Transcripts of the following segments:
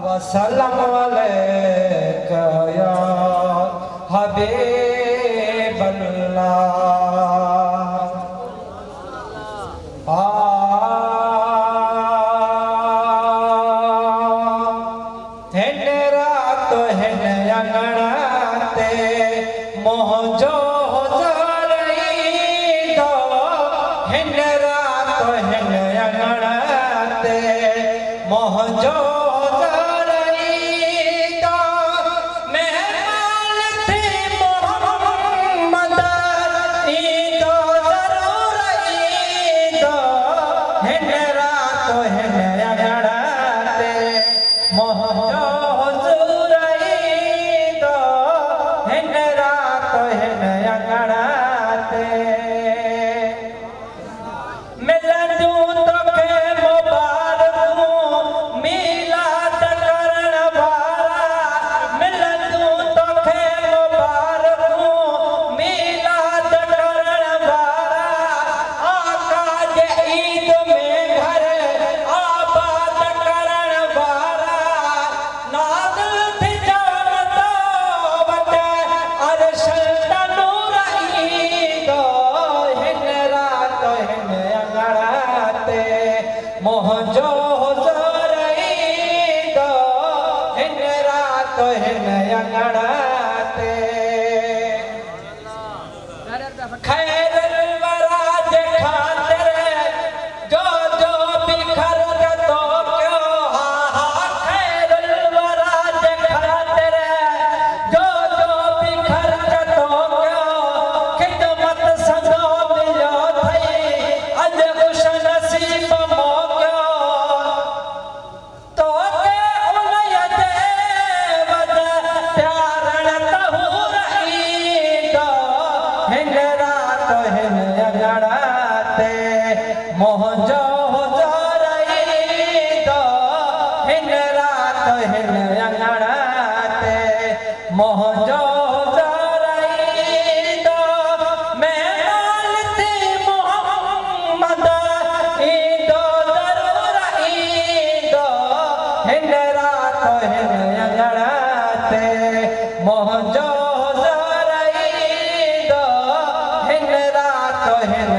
वसल्लम अलैका या हबीबल्लाह। हिन रात हिन अंगणाते मोहजो ज़रीदो। हिन रात हिन अंगणाते मोहजो मोहजो ज़रीदो। हिन रात हिन अंगणाते खैरुल वरा जे खातिर जो जो बिखर तो क्यों। खैरुल वरा जे खातिर जो जो बिखर तो क्यों। खिदमत सजो मिलो थई अज खुश नसीब मोहजो ज़रीदो। हिन रात हिन अंगणाते मोहजो ज़रीदो। मेहमान थी मोहम्मद ईदो ज़रूर ईदो। हिन रात हिन अंगणाते मोहजो ज़रीदो। हिन रात हिन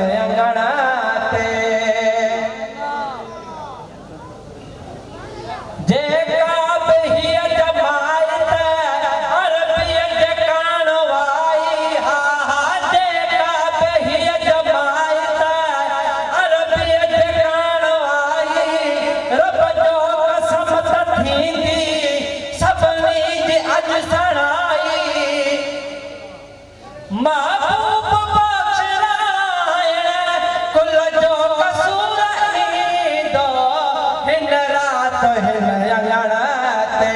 अंगणाते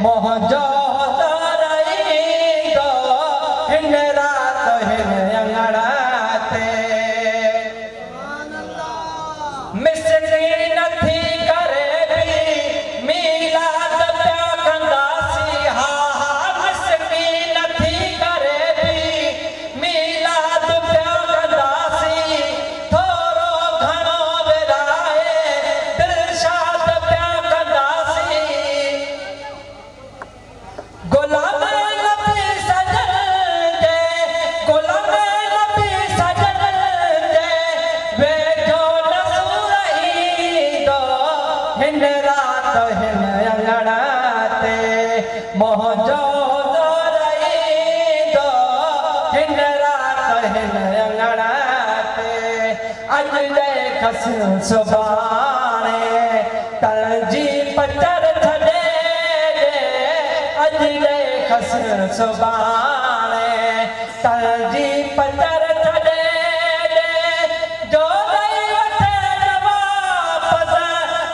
मोहजो ज़रीदो। हिन रात हिन अंगणाते मिस्कीन थी करे भी मीलाद प्या कंदासी। मिस्कीन थी करे भी मीलाद प्या कंदासी। थोरो घणो विराए दिलशाद प्या कंदासी। गुलाम नबी सजन जे गुलाम नबी सजन जे वेझो नसूर ईदो। हिन रात हिन अंगणाते मोहजो ज़रीदो। हिन रात हिन अंगणाते अज देखस सुभाणे तंजी पचर छॾे। अज देखस सुभाणे तंजी पचर छॾे। जो ॾेई वठे वापस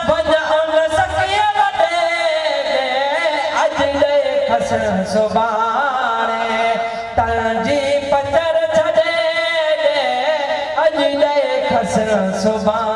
वञ उन सखीअ वॾे। अज देखस सुभाणे तंजी पचर छॾे। अज देखस सुभाणे